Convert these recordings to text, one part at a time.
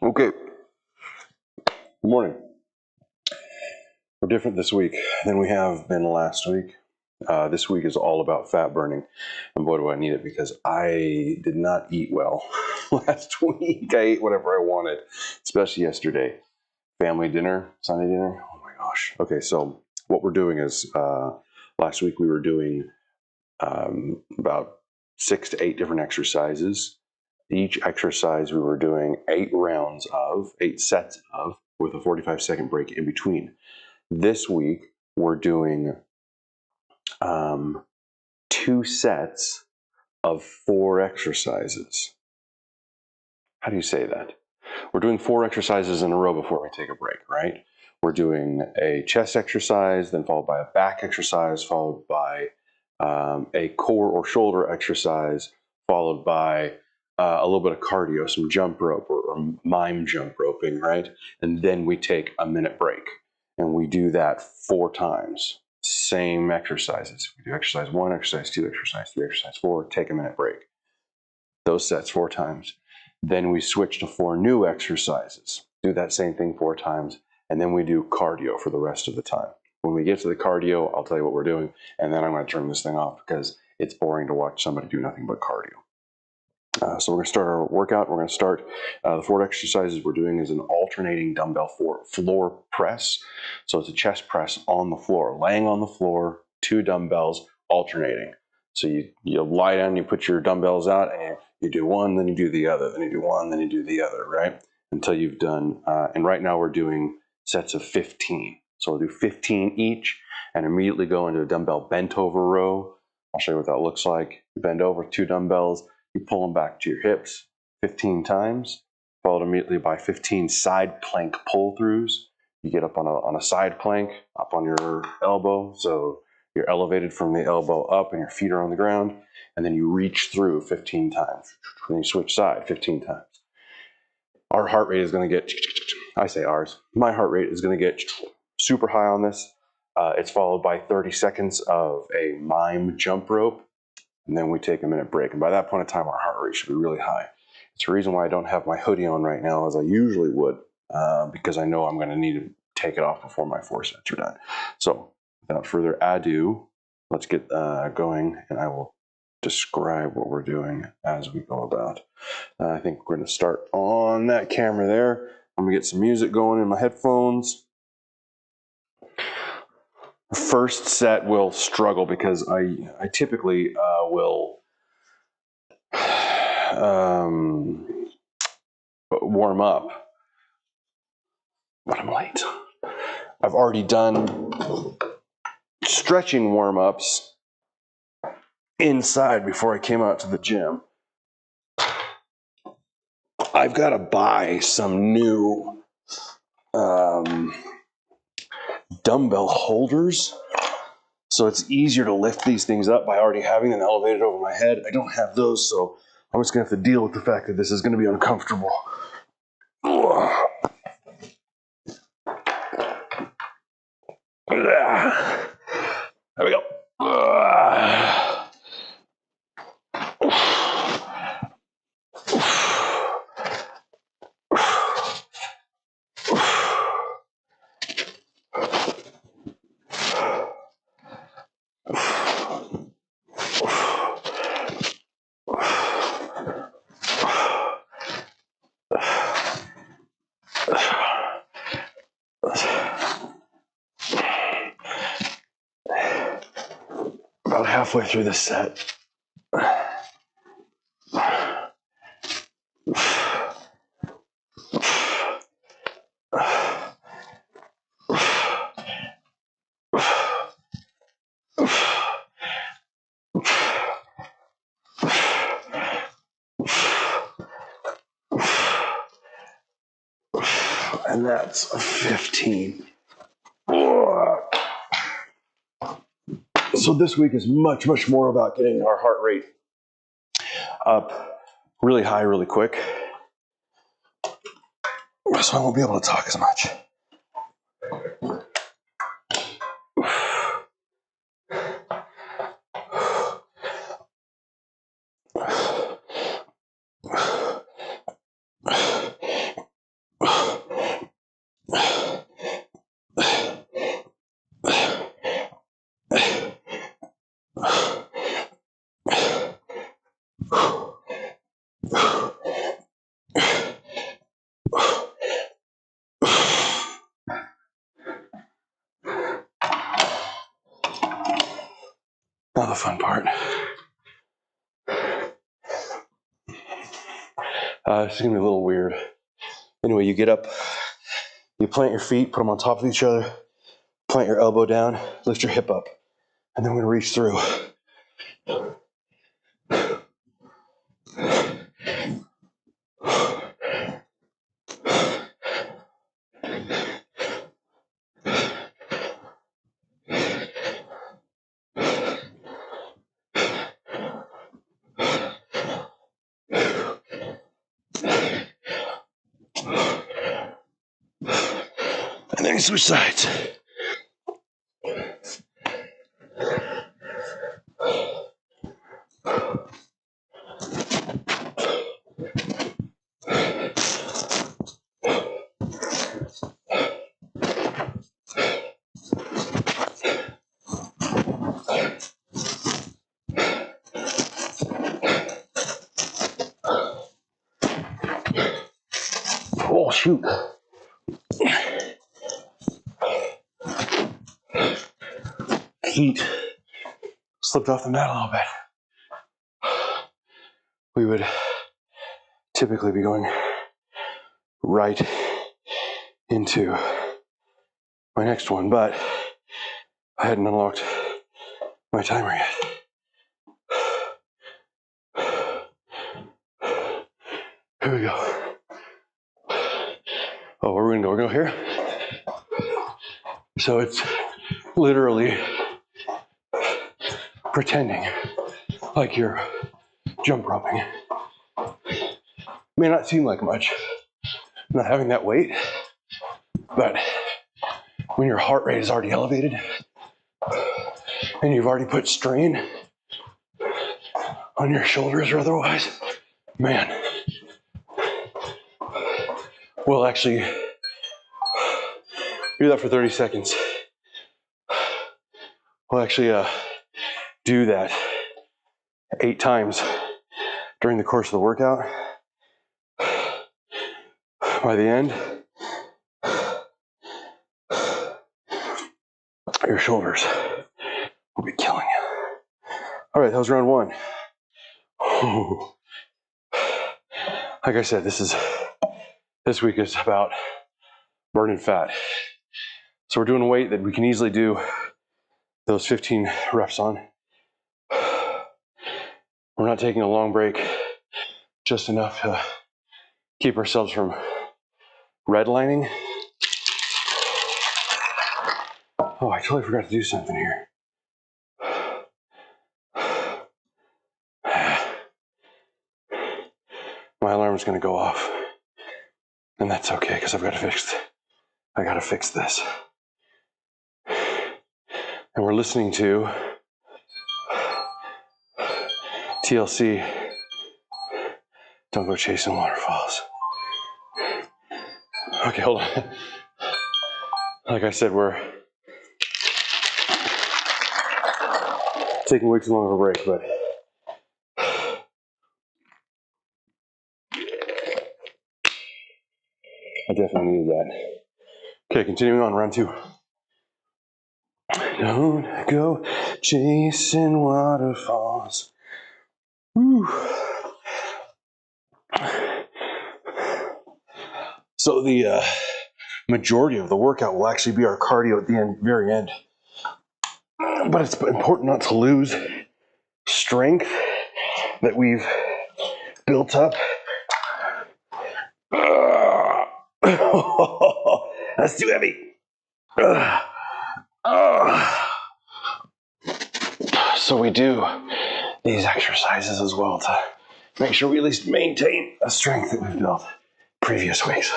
Okay, good morning. We're different this week than we have been last week. This week is all about fat burning, and boy, do I need it because I did not eat well last week. I ate whatever I wanted, especially yesterday. Family dinner, Sunday dinner. Oh my gosh. Okay, so what we're doing is last week we were doing about 6 to 8 different exercises. Each exercise we were doing 8 sets of, with a 45-second break in between. This week we're doing 2 sets of 4 exercises. How do you say that? We're doing 4 exercises in a row before we take a break, right? We're doing a chest exercise, then followed by a back exercise, followed by a core or shoulder exercise, followed by a little bit of cardio, some jump rope or mime jump roping, right? And then we take a minute break. And we do that 4 times. Same exercises. We do exercise 1, exercise 2, exercise 3, exercise 4, take a minute break. Those sets 4 times. Then we switch to 4 new exercises. Do that same thing 4 times. And then we do cardio for the rest of the time. When we get to the cardio, I'll tell you what we're doing. And then I'm going to turn this thing off because it's boring to watch somebody do nothing but cardio. So we're going to start our workout. We're going to start the 4 exercises we're doing is an alternating dumbbell floor press. So it's a chest press on the floor, laying on the floor, 2 dumbbells alternating. So you lie down, you put your dumbbells out, and you do one, then you do the other, then you do one, then you do the other, right? Until you've done, and right now we're doing sets of 15. So we'll do 15 each and immediately go into a dumbbell bent over row. I'll show you what that looks like. Bend over 2 dumbbells. You pull them back to your hips 15 times, followed immediately by 15 side plank pull-throughs. You get up on a side plank, up on your elbow, so you're elevated from the elbow up and your feet are on the ground, and then you reach through 15 times. Then you switch side 15 times. Our heart rate is going to get, I say ours, my heart rate is going to get super high on this. It's followed by 30 seconds of a mime jump rope. And then we take a minute break. And by that point in time, our heart rate should be really high. It's the reason why I don't have my hoodie on right now as I usually would, because I know I'm going to need to take it off before my 4 sets are done. So without further ado, let's get going, and I will describe what we're doing as we go about. I think we're going to start on that camera there. I'm going to get some music going in my headphones. First set will struggle because I typically will warm up, but I'm late. I've already done stretching warm-ups inside before I came out to the gym. I've got to buy some new dumbbell holders, so it's easier to lift these things up by already having them elevated over my head. I don't have those, so I'm just going to have to deal with the fact that this is going to be uncomfortable. There we go. About halfway through the set. And that's 15. So this week is much, much more about getting our heart rate up really high, really quick. So I won't be able to talk as much. the fun part. This is gonna be a little weird. Anyway, you get up, you plant your feet, put them on top of each other, plant your elbow down, lift your hip up, and then we're gonna reach through. And then you switch sides. Oh, shoot. Feet slipped off the mat a little bit. We would typically be going right into my next one, but I hadn't unlocked my timer yet. Here we go. Oh, where are we gonna go? We're gonna go here. So it's literally pretending like you're jump roping. May not seem like much, not having that weight, but when your heart rate is already elevated and you've already put strain on your shoulders or otherwise, man, we'll actually do that for 30 seconds. We'll actually do that 8 times during the course of the workout. By the end, your shoulders will be killing you. All right, that was round 1. Like I said, this week is about burning fat. So we're doing a weight that we can easily do those 15 reps on. We're not taking a long break, just enough to keep ourselves from redlining. Oh, I totally forgot to do something here. My alarm's gonna go off, and that's okay because I gotta fix this. And we're listening to TLC, Don't Go Chasing Waterfalls. Okay, hold on. Like I said, we're taking way too long of a break, but I definitely needed that. Okay, continuing on, round 2. Don't go chasing waterfalls. Woo. So the majority of the workout will actually be our cardio at the very end. But it's important not to lose strength that we've built up. That's too heavy. So we do these exercises as well to make sure we at least maintain the strength that we've built previous weeks.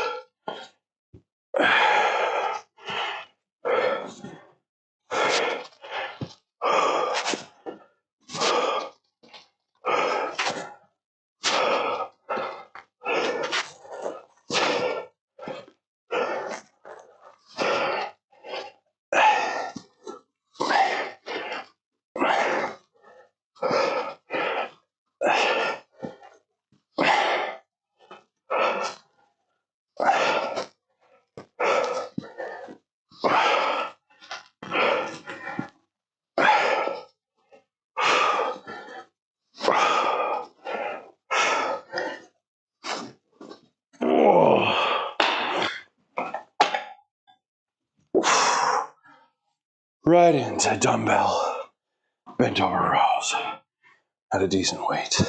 right into dumbbell bent over rows at a decent weight.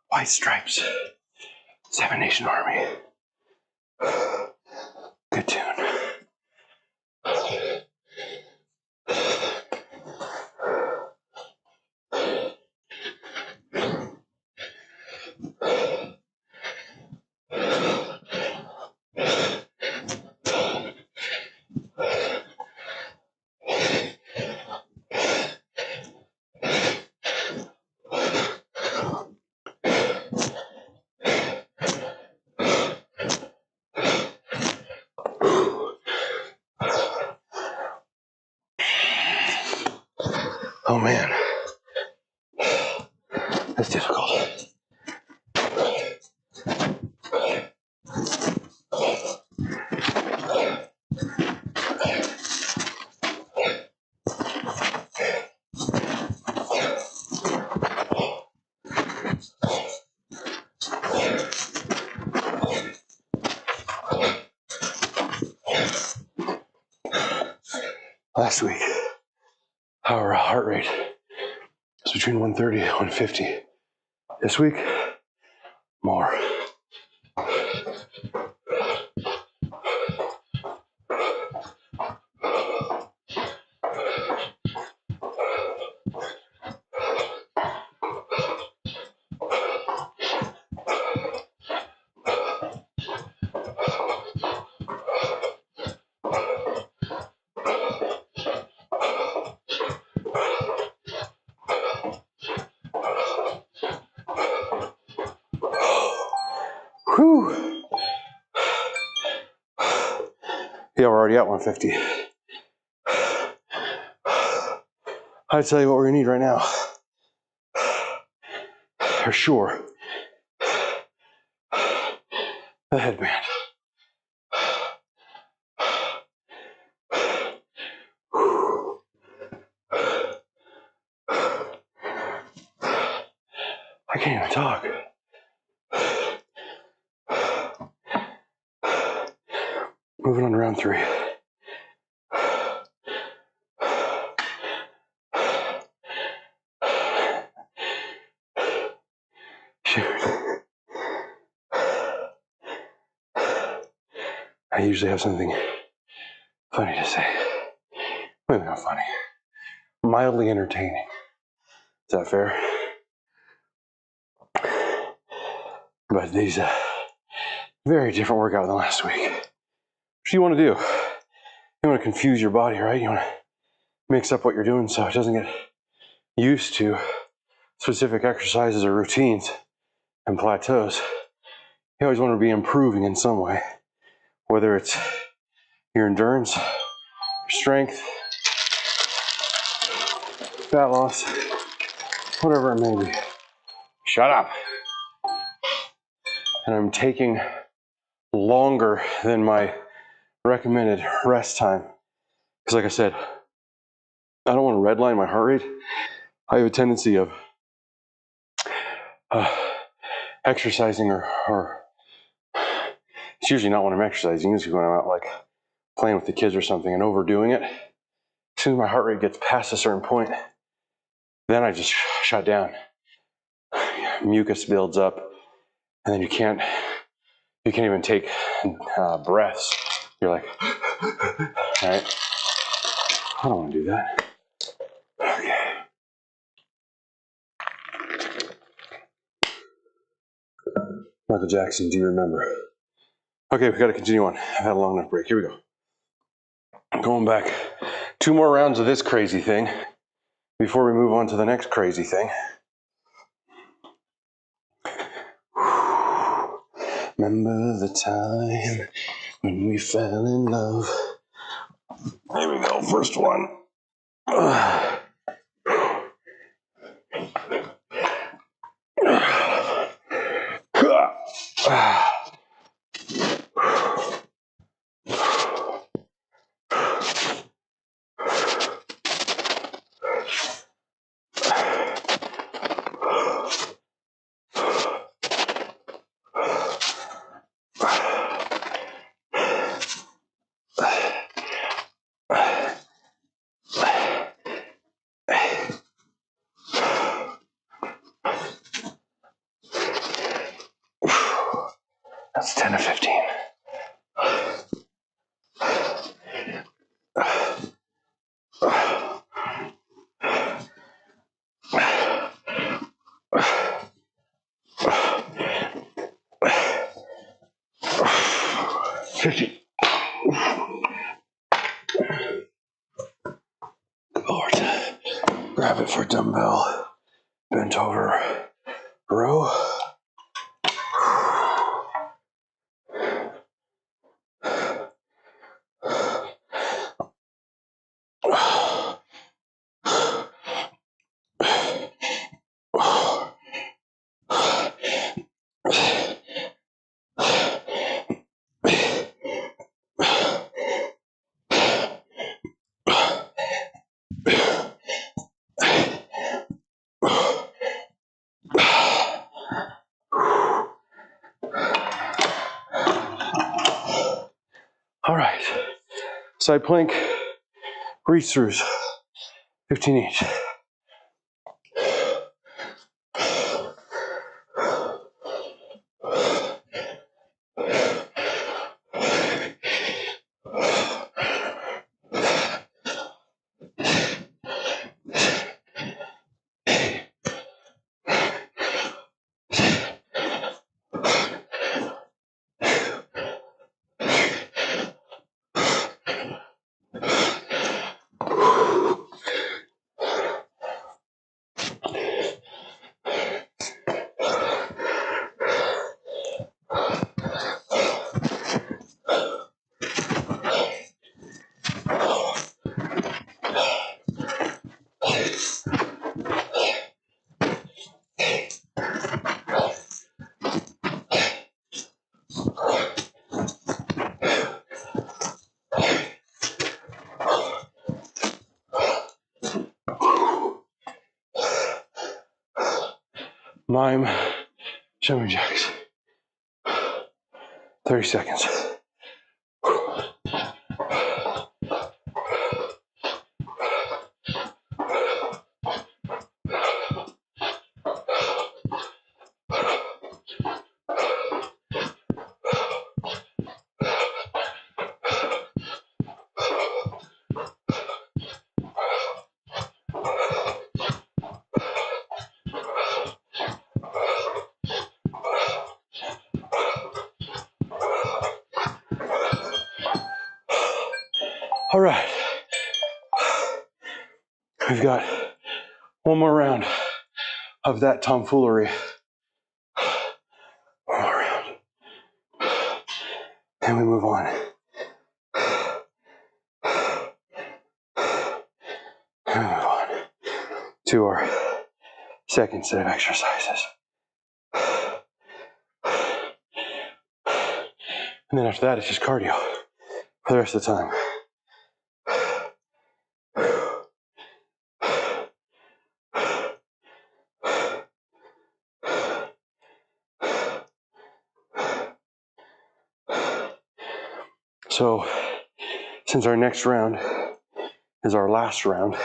White Stripes, Seven Nation Army. Good tune. Oh man, that's difficult. Last week, our heart rate was between 130 and 150. This week, more. Whew. Yeah, we're already at 150. I tell you what we're gonna need right now. For sure. The headband. I can't even talk. Moving on to round 3. Shoot. I usually have something funny to say. Maybe not funny. Mildly entertaining. Is that fair? But these very different workout than last week. What do you want to do? You want to confuse your body, right? You want to mix up what you're doing so it doesn't get used to specific exercises or routines and plateaus. You always want to be improving in some way, whether it's your endurance, your strength, fat loss, whatever it may be. Shut up. And I'm taking longer than my recommended rest time. Because like I said, I don't want to redline my heart rate. I have a tendency of exercising or it's usually not when I'm exercising, usually when I'm out like playing with the kids or something and overdoing it. As soon as my heart rate gets past a certain point, then I just shut down. Mucus builds up and then you can't even take breaths. You're like, all right, I don't want to do that. Okay. Michael Jackson, do you remember? Okay, we got to continue on. I've had a long enough break. Here we go. I'm going back. 2 more rounds of this crazy thing before we move on to the next crazy thing. Remember the time when we fell in love. There we go, first one. That's 10 of 15. Lord, grab it for dumbbell, bent over row. All right, side plank, reach throughs, 15 each. Mime, jumping jacks. 30 seconds. All right, we've got one more round of that tomfoolery. One more round. And we move on. And we move on to our second set of exercises. And then after that, it's just cardio for the rest of the time. So, since our next round is our last round,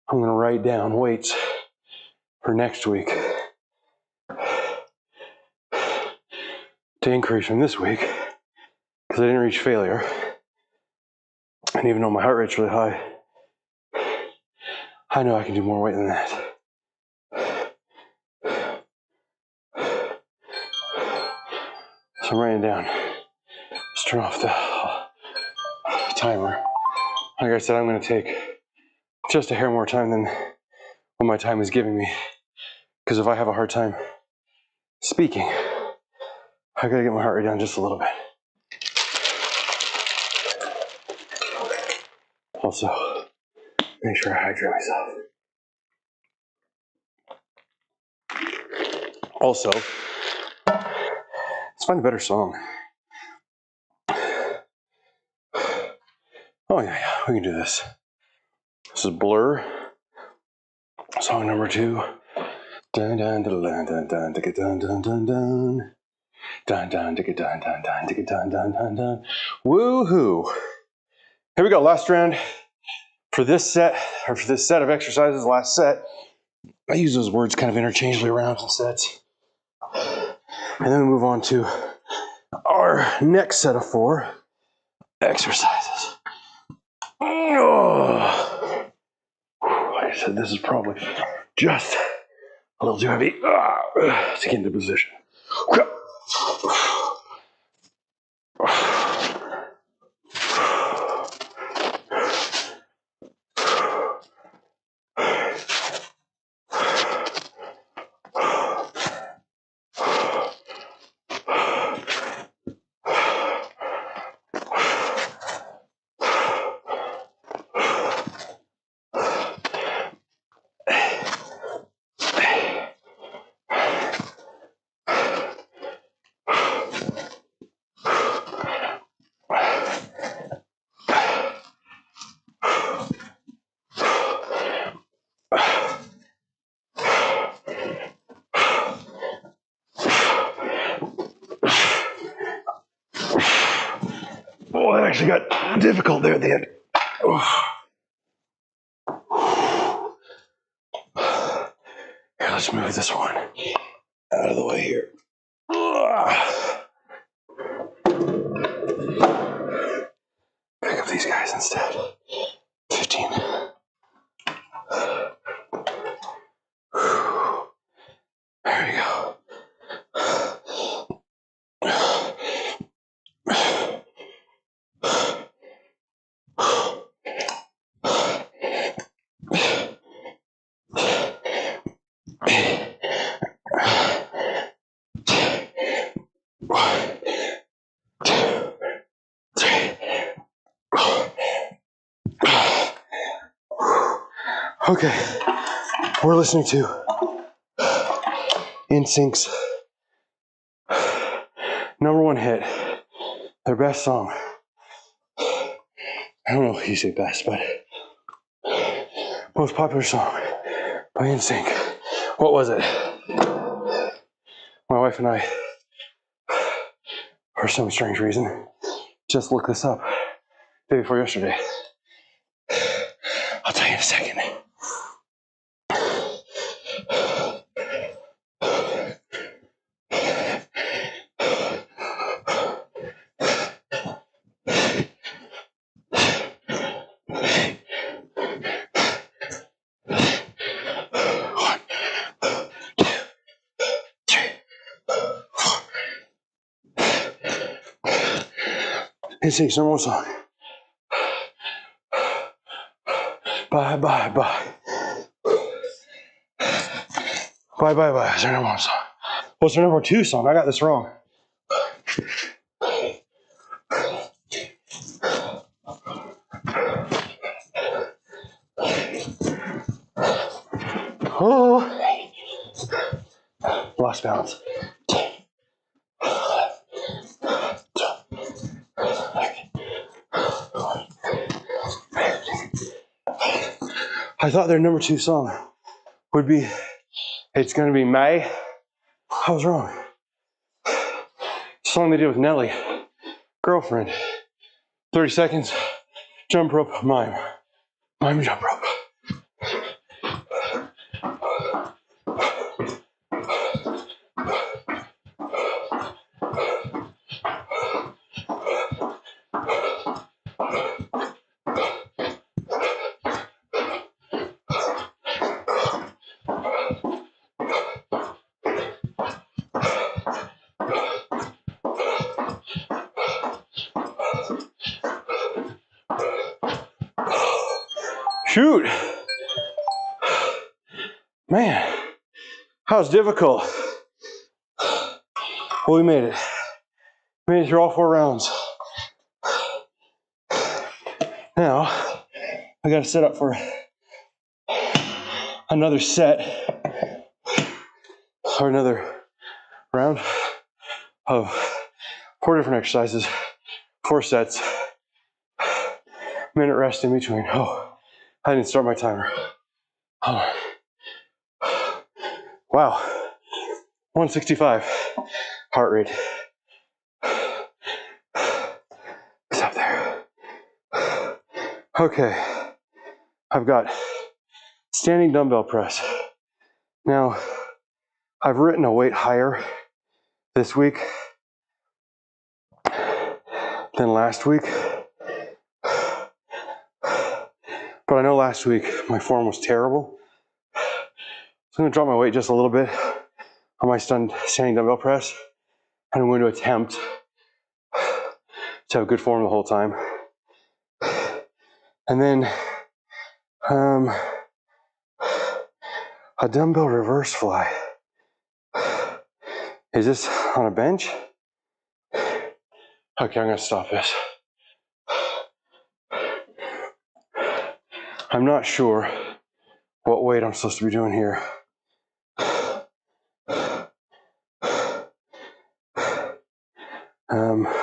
I'm going to write down weights for next week to increase from this week, because I didn't reach failure. And even though my heart rate's really high, I know I can do more weight than that. So I'm writing it down. Let's turn off the timer. Like I said, I'm going to take just a hair more time than what my time is giving me, because if I have a hard time speaking, I gotta get my heart rate down just a little bit. Also, make sure I hydrate myself. Also, let's find a better song. Oh yeah, we can do this. This is Blur, song number 2. Dun dun dun dun dun dun dun dun dun dun dun. Dun dun dun dun dun dun dun dun dun dun. Woohoo! Here we go, last round. For this set, or for this set of exercises, last set, I use those words kind of interchangeably around in sets. And then we move on to our next set of 4 exercises. Oh. Like I said, this is probably just a little too heavy to get into position. Oh, that actually got difficult there at the end. Here, let's move this one out of the way here. Pick up these guys instead. 15. There we go. Okay, we're listening to NSYNC's #1 hit, their best song. I don't know if you say best, but most popular song by NSYNC. What was it? My wife and I, for some strange reason, just looked this up day before yesterday. I'll tell you in a second. NSYNC's #1 song. Bye, bye, bye. Bye, bye, bye. It's their #1 song. What's their #2 song? I got this wrong. Oh, lost balance. I thought their #2 song would be It's Gonna Be May. I was wrong. Song they did with Nelly, Girlfriend. 30 seconds, jump rope, mime. Mime jump rope. Shoot. Man, that was difficult. Well, we made it. Made it through all 4 rounds. Now, I gotta set up for another set or another round of 4 different exercises, 4 sets, minute rest in between. Oh, I didn't start my timer. Oh. Wow, 165 heart rate. It's up there. Okay, I've got standing dumbbell press. Now, I've written a weight higher this week than last week. But I know last week my form was terrible. So I'm gonna drop my weight just a little bit on my standing dumbbell press. And I'm going to attempt to have good form the whole time. And then a dumbbell reverse fly. Is this on a bench? Okay, I'm gonna stop this. I'm not sure what weight I'm supposed to be doing here.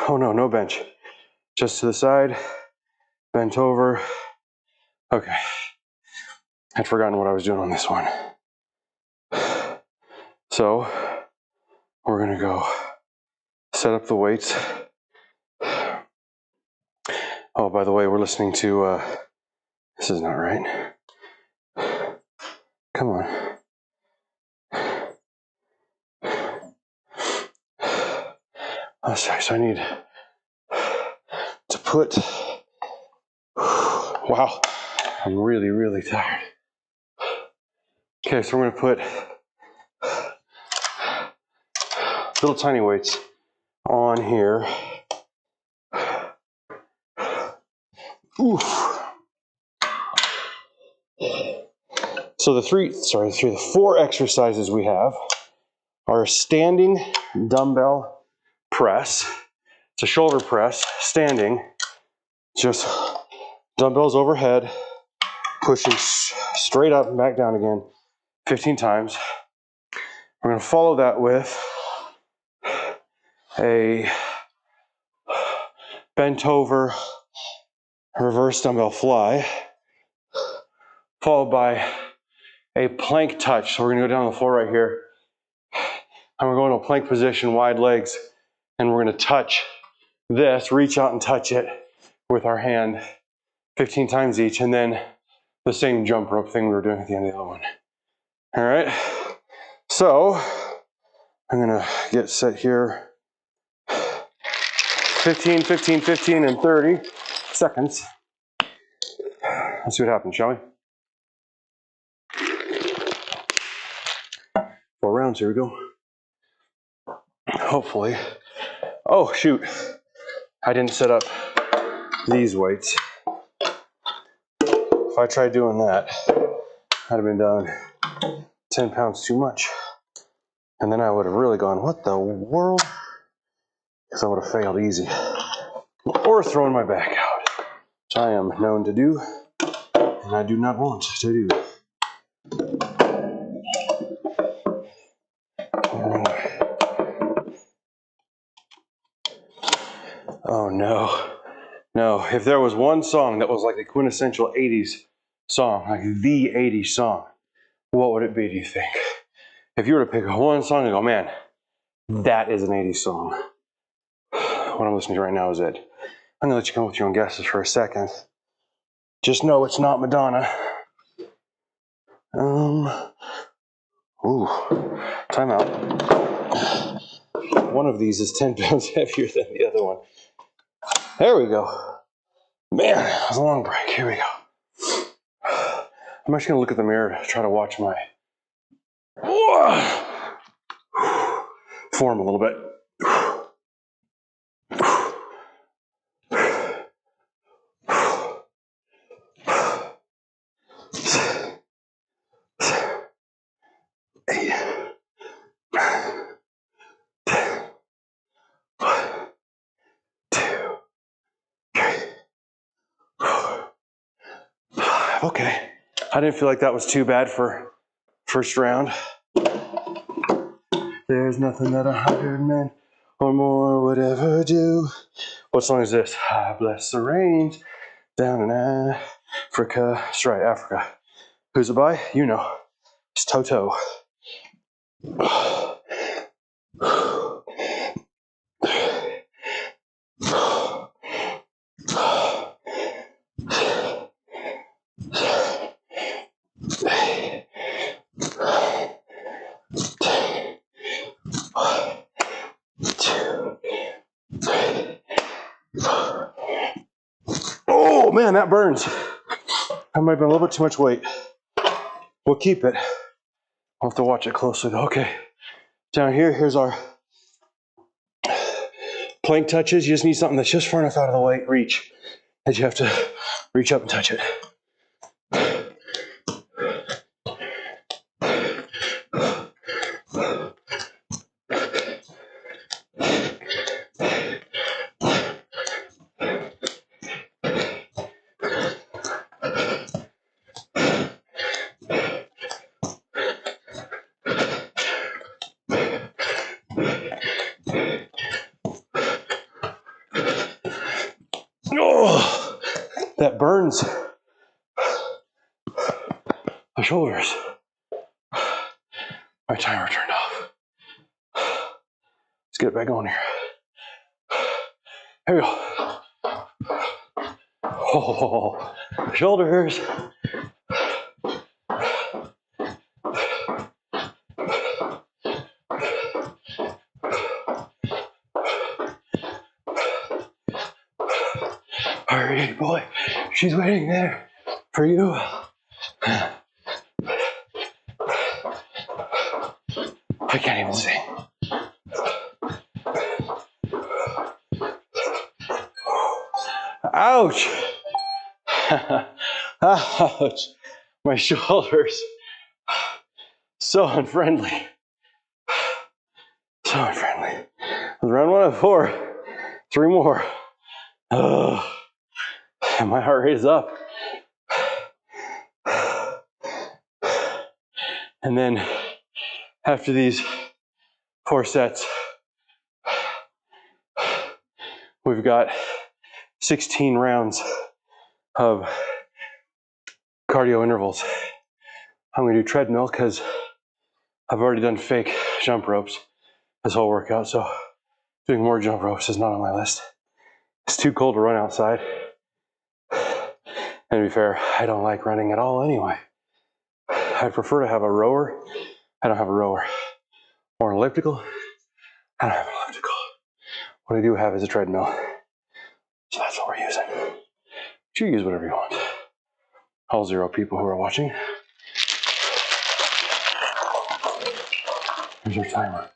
Oh no, no bench. Just to the side, bent over. Okay, I'd forgotten what I was doing on this one. So, we're gonna go set up the weights. Oh, by the way, we're listening to, this is not right. Come on. Oh, sorry, so I need to put, wow, I'm really, really tired. Okay, so we're gonna put little tiny weights on here. Oof. So the 4 exercises we have are a standing dumbbell press. It's a shoulder press, standing, just dumbbells overhead, pushing straight up and back down again 15 times. We're gonna follow that with a bent over reverse dumbbell fly, followed by a plank touch. So we're gonna go down on the floor right here. And we're going to a plank position, wide legs, and we're gonna touch this, reach out and touch it with our hand 15 times each, and then the same jump rope thing we were doing at the end of the other one. All right, so I'm gonna get set here. 15, 15, 15, and 30 seconds. Let's see what happens, shall we? 4 rounds, here we go. Hopefully. Oh, shoot. I didn't set up these weights. If I tried doing that, I'd have been done 10 pounds too much. And then I would have really gone, what the world? Because I would have failed easy. Or thrown my back out, which I am known to do, and I do not want to do. Oh no. No, if there was one song that was like the quintessential 80s song, like the 80s song, what would it be, do you think? If you were to pick one song and go, man, that is an 80s song. What I'm listening to right now is it. I'm gonna let you come up with your own guesses for a second. Just know it's not Madonna. Ooh, time out. One of these is 10 pounds heavier than the other one. There we go. Man, that was a long break. Here we go. I'm actually gonna look at the mirror to try to watch my form a little bit. Okay. I didn't feel like that was too bad for first round. There's nothing that 100 men or more would ever do. What song is this? I bless the rains down in Africa. That's right, Africa. Who's it by? You know. It's Toto. Oh man, that burns. That might have been a little bit too much weight. We'll keep it. I'll have to watch it closely though. Okay. Down here, here's our plank touches. You just need something that's just far enough out of the way, reach, that you have to reach up and touch it. Oh, that burns the shoulders. My timer turned off. Let's get it back on here. Here we go. Oh, shoulders. Hurry, boy. She's waiting there for you. I can't even sing. Ouch! Ouch! My shoulders. So unfriendly. So unfriendly. Round 1 of 4. 3 more. And my heart rate is up. And then after these 4 sets, we've got 16 rounds of cardio intervals. I'm gonna do treadmill because I've already done fake jump ropes this whole workout, so doing more jump ropes is not on my list. It's too cold to run outside. And to be fair, I don't like running at all anyway. I'd prefer to have a rower. I don't have a rower. Or an elliptical. I don't have an elliptical. What I do have is a treadmill. So that's what we're using. But you use whatever you want. All 0 people who are watching. Here's our timer.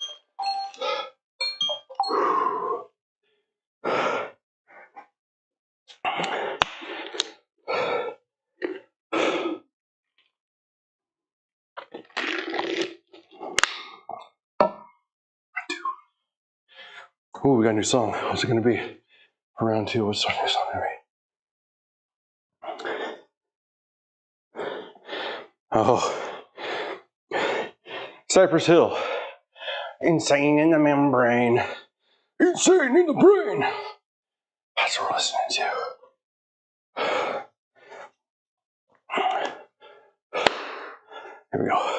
Ooh, we got a new song. What's it gonna be? Round 2, what's our new song gonna be? Oh. Cypress Hill. Insane in the membrane. Insane in the brain. That's what we're listening to. Here we go.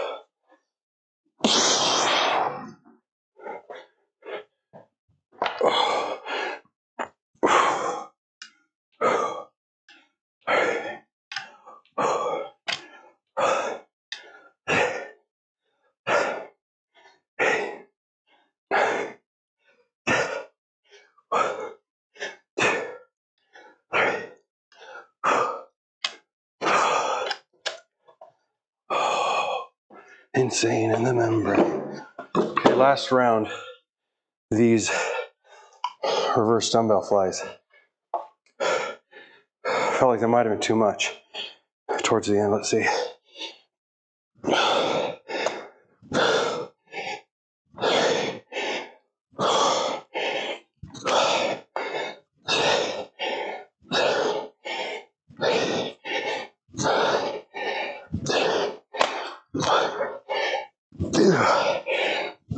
Insane in the membrane. Okay, last round. These reverse dumbbell flies. Felt like there might have been too much towards the end. Let's see.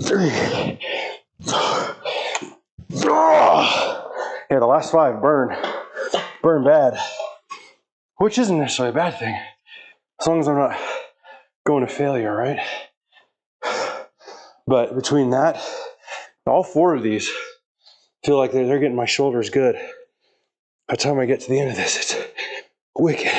3, 4. Yeah, the last 5 burn bad, which isn't necessarily a bad thing, as long as I'm not going to failure, right? But between that, all 4 of these feel like they're getting my shoulders good. By the time I get to the end of this, it's wicked.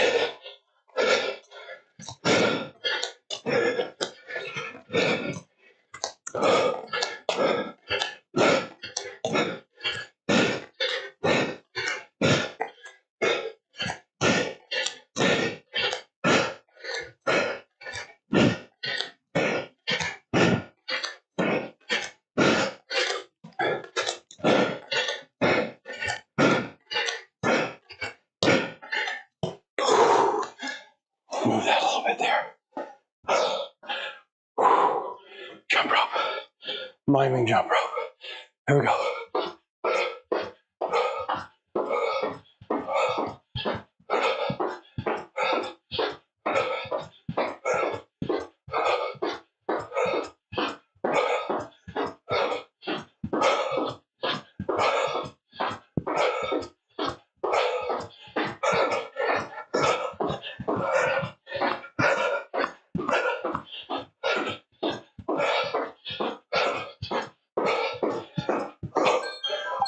Move that a little bit there. Jump rope. Miming jump rope. Here we go.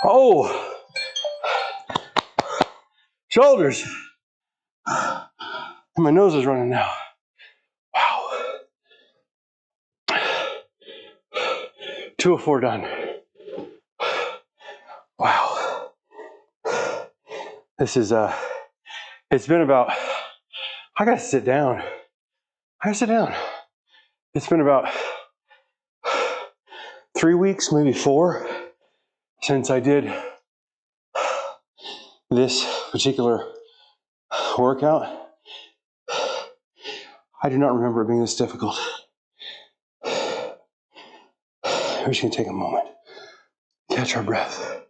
Oh, shoulders. My nose is running now. Wow. 2 of 4 done. Wow. This is, it's been about, I gotta sit down. It's been about 3 weeks, maybe 4, since I did this particular workout. I do not remember it being this difficult. We're just gonna take a moment, catch our breath.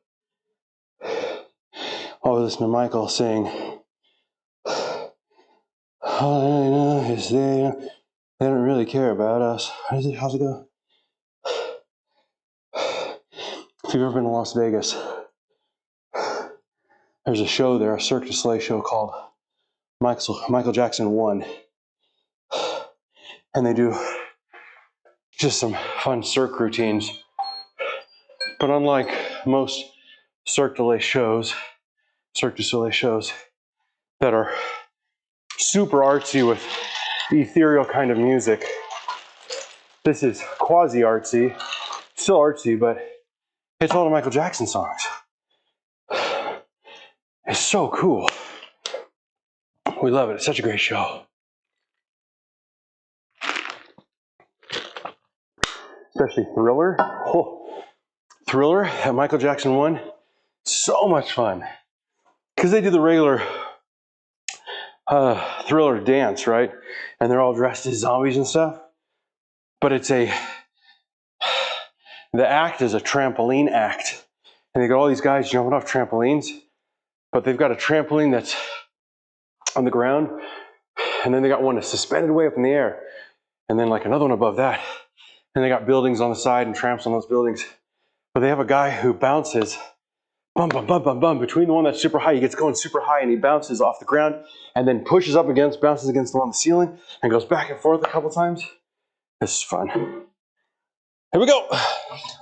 While we listen to Michael sing, all I know is they don't really care about us. How's it go? If you've ever been to Las Vegas, there's a show there, a Cirque du Soleil show called Michael Jackson 1. And they do just some fun Cirque routines. But unlike most Cirque du Soleil shows that are super artsy with ethereal kind of music, this is quasi artsy, still artsy, but it's all the Michael Jackson songs. It's so cool. We love it. It's such a great show. Especially Thriller. Oh, Thriller at Michael Jackson 1. So much fun. Because they do the regular Thriller dance, right? And they're all dressed as zombies and stuff. But the act is a trampoline act. And they got all these guys jumping off trampolines. But they've got a trampoline that's on the ground. And then they got one that's suspended way up in the air. And then like another one above that. And they got buildings on the side and tramps on those buildings. But they have a guy who bounces, bum, bum, bum, bum, bum, between the one that's super high. He gets going super high and he bounces off the ground and then pushes up against, bounces against the one on the ceiling and goes back and forth a couple times. This is fun. Here we go.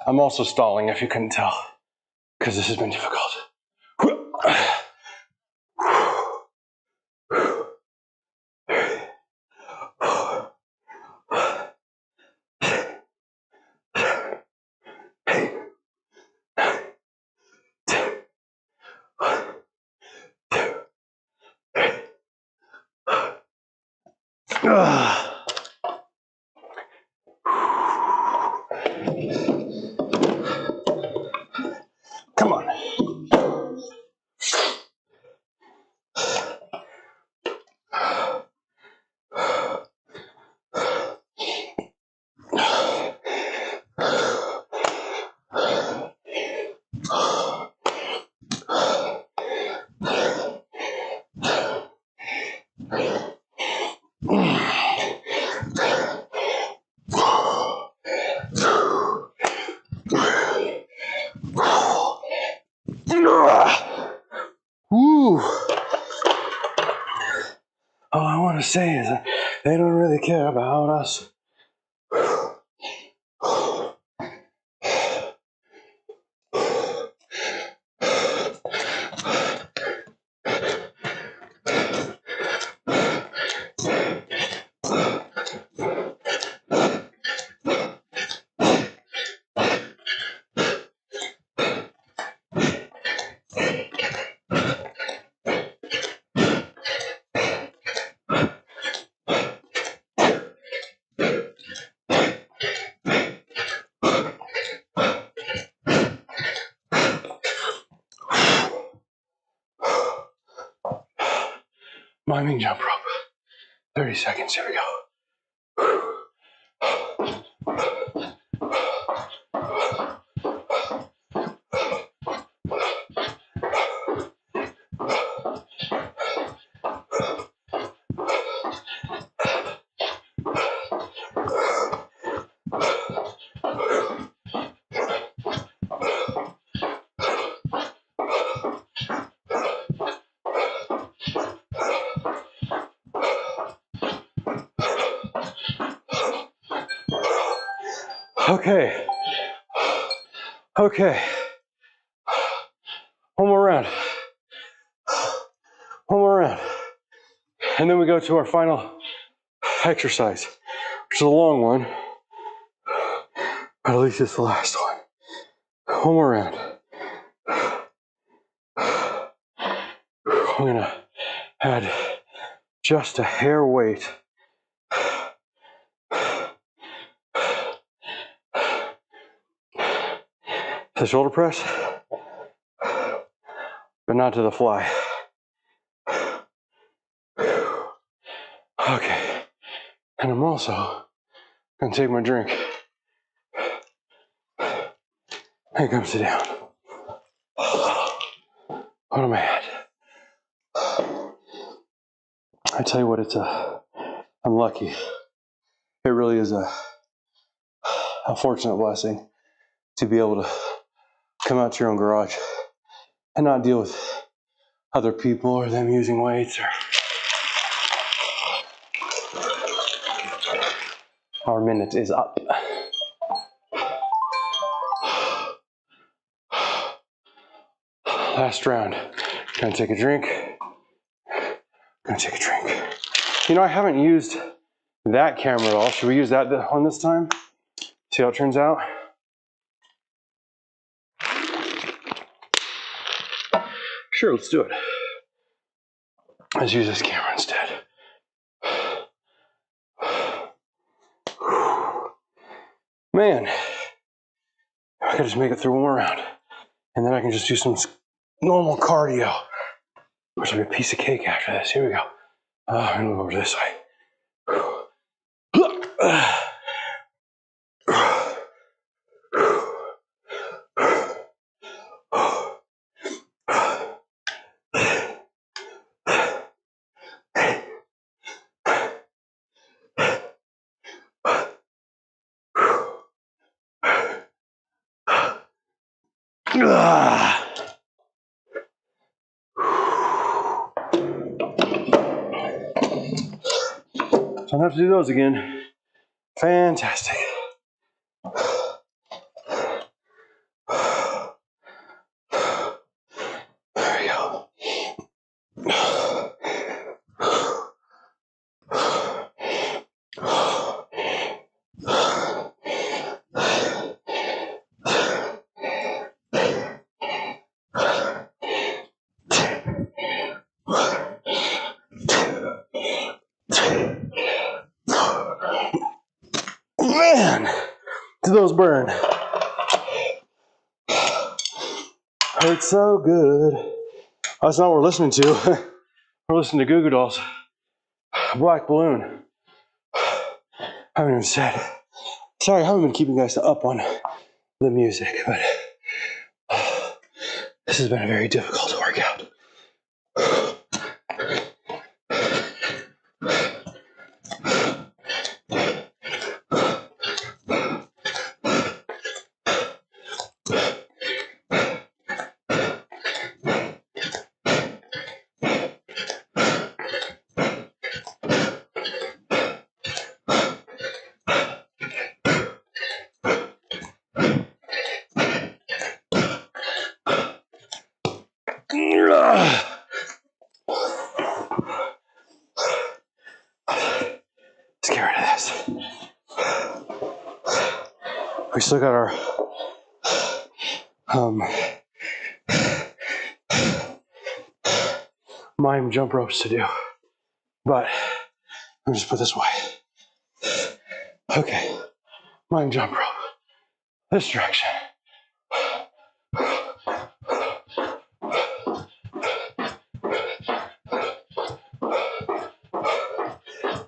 I'm also stalling if you couldn't tell, because this has been difficult. Come on. say is that they don't really care about us. Miming jump rope. 30 seconds, here we go. Okay. Okay. One more round. One more round. And then we go to our final exercise, which is a long one, but at least it's the last one. One more round. I'm gonna add just a hair weight. The shoulder press, but not to the fly. Okay, and I'm also gonna take my drink and come sit down. What am I at? I tell you what, I'm lucky. It really is a fortunate blessing to be able to come out to your own garage and not deal with other people or them using weights. Our minute is up. Last round. Gonna take a drink. Gonna take a drink. You know, I haven't used that camera at all. Should we use that one this time? See how it turns out? Sure, let's do it. Let's use this camera instead. Man, I could just make it through one more round. And then I can just do some normal cardio, which will be a piece of cake after this. Here we go. I'm gonna move over this way. So I don't have to do those again. Fantastic. There we go. Man, do those burn. Hurts so good. That's not what we're listening to. We're listening to Goo Goo Dolls. Black Balloon. I haven't even said. Sorry, I haven't been keeping you guys up on the music, but this has been a very difficult workout. guys. We still got our mime jump ropes to do, but let me just put this way. Okay, mime jump rope. This direction.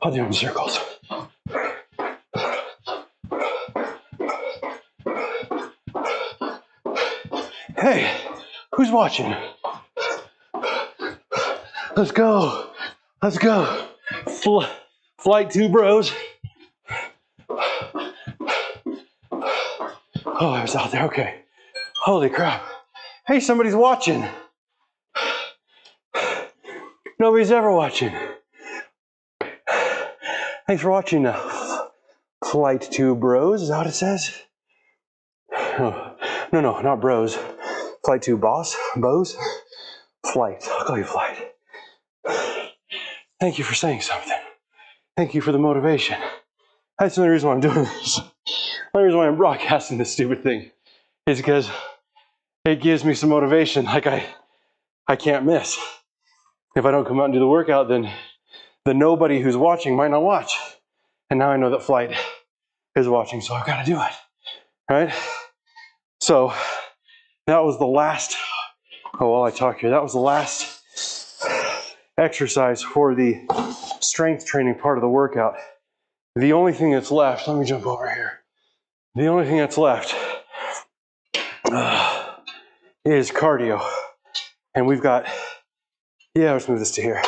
I'll do it in circles. Hey, who's watching? Let's go. Let's go. Flight 2 bros. Oh, I was out there. Okay. Holy crap. Hey, somebody's watching. Nobody's ever watching. Thanks for watching. Flight 2 bros, is that what it says? Oh, no, not bros. Flight 2 boss, bows. Flight, I'll call you Flight. Thank you for saying something. Thank you for the motivation. That's the only reason why I'm doing this. The only reason why I'm broadcasting this stupid thing is because it gives me some motivation like I can't miss. If I don't come out and do the workout, then the nobody who's watching might not watch. And now I know that Flight is watching, so I've got to do it, right? So that was the last, while I talk here, that was the last exercise for the strength training part of the workout. The only thing that's left, let me jump over here. The only thing that's left is cardio. And we've got, let's move this to here.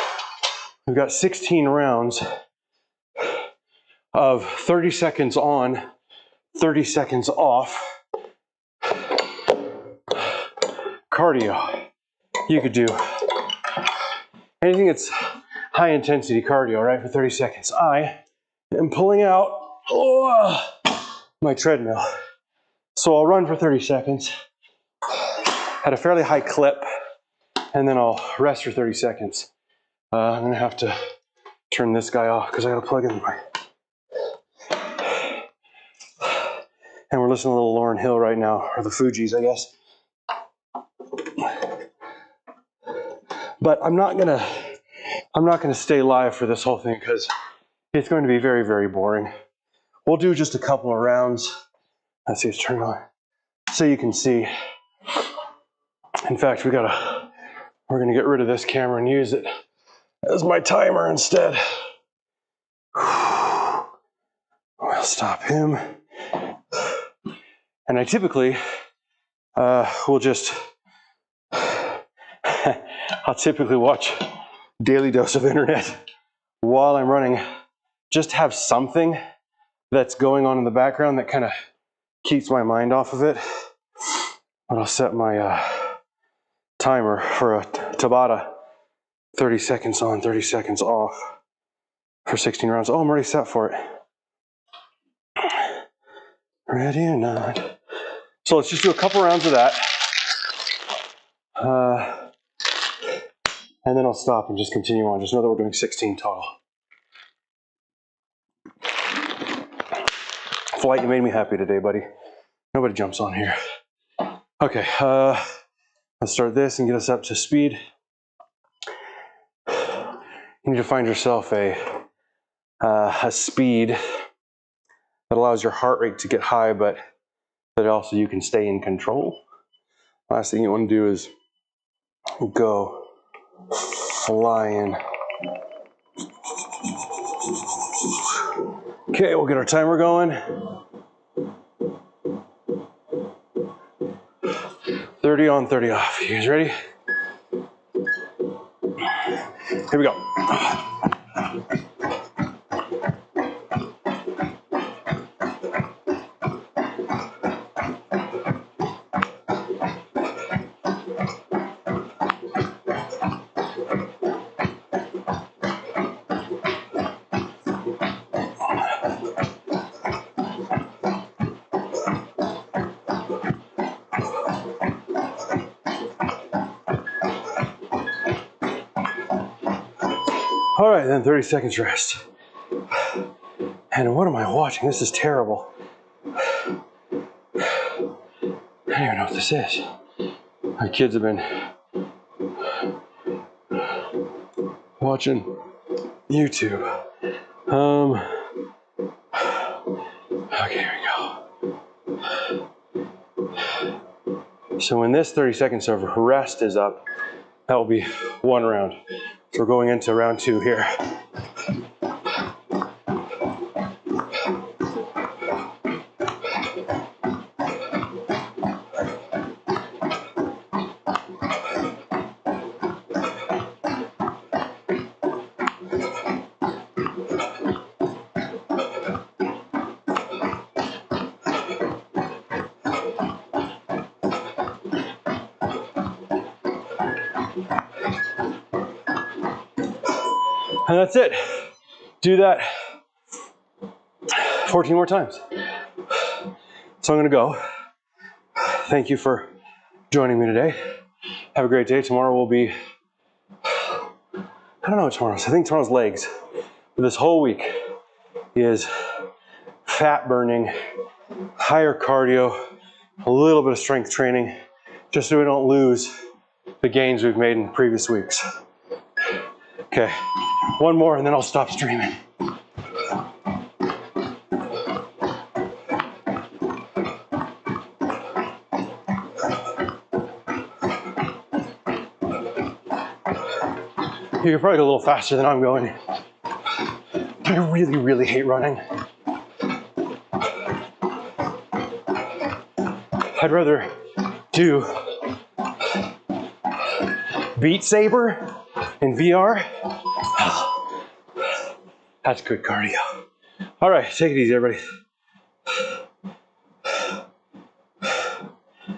We've got 16 rounds of 30 seconds on, 30 seconds off cardio. You could do anything that's high intensity cardio, right, for 30 seconds. I am pulling out my treadmill. So I'll run for 30 seconds at a fairly high clip, and then I'll rest for 30 seconds. I'm gonna have to turn this guy off because I gotta plug in my. And we're listening to a little Lauryn Hill right now, or the Fugees, I guess. But I'm not gonna stay live for this whole thing because it's going to be very, very boring. We'll do just a couple of rounds. Let's see, it's turned on. So you can see. In fact, we're gonna get rid of this camera and use it as my timer instead. I'll stop him. And I typically will just, I'll typically watch Daily Dose of Internet while I'm running. Just have something that's going on in the background that kind of keeps my mind off of it. But I'll set my timer for a Tabata, 30 seconds on, 30 seconds off for 16 rounds. Oh, I'm already set for it. Ready or not. So let's just do a couple rounds of that. And then I'll stop and just continue on. Just know that we're doing 16 total. Flight, you made me happy today, buddy. Nobody jumps on here. Okay, let's start this and get us up to speed. You need to find yourself a speed that allows your heart rate to get high, but that also you can stay in control. Last thing you want to do is go flying. Okay, we'll get our timer going. 30 on, 30 off. You guys ready? Here we go. All right, then 30 seconds rest. And what am I watching? This is terrible. I don't even know what this is. My kids have been watching YouTube. Okay, here we go. So when this 30 seconds of rest is up, that will be one round. So we're going into round 2 here. And that's it. Do that 14 more times. So I'm gonna go. Thank you for joining me today. Have a great day. Tomorrow will be, I don't know what tomorrow's. I think tomorrow's legs. But this whole week is fat burning, higher cardio, a little bit of strength training, just so we don't lose the gains we've made in previous weeks. Okay, one more and then I'll stop streaming. You can probably go a little faster than I'm going. I really, really hate running. I'd rather do Beat Saber in VR. That's good cardio. All right, take it easy, everybody.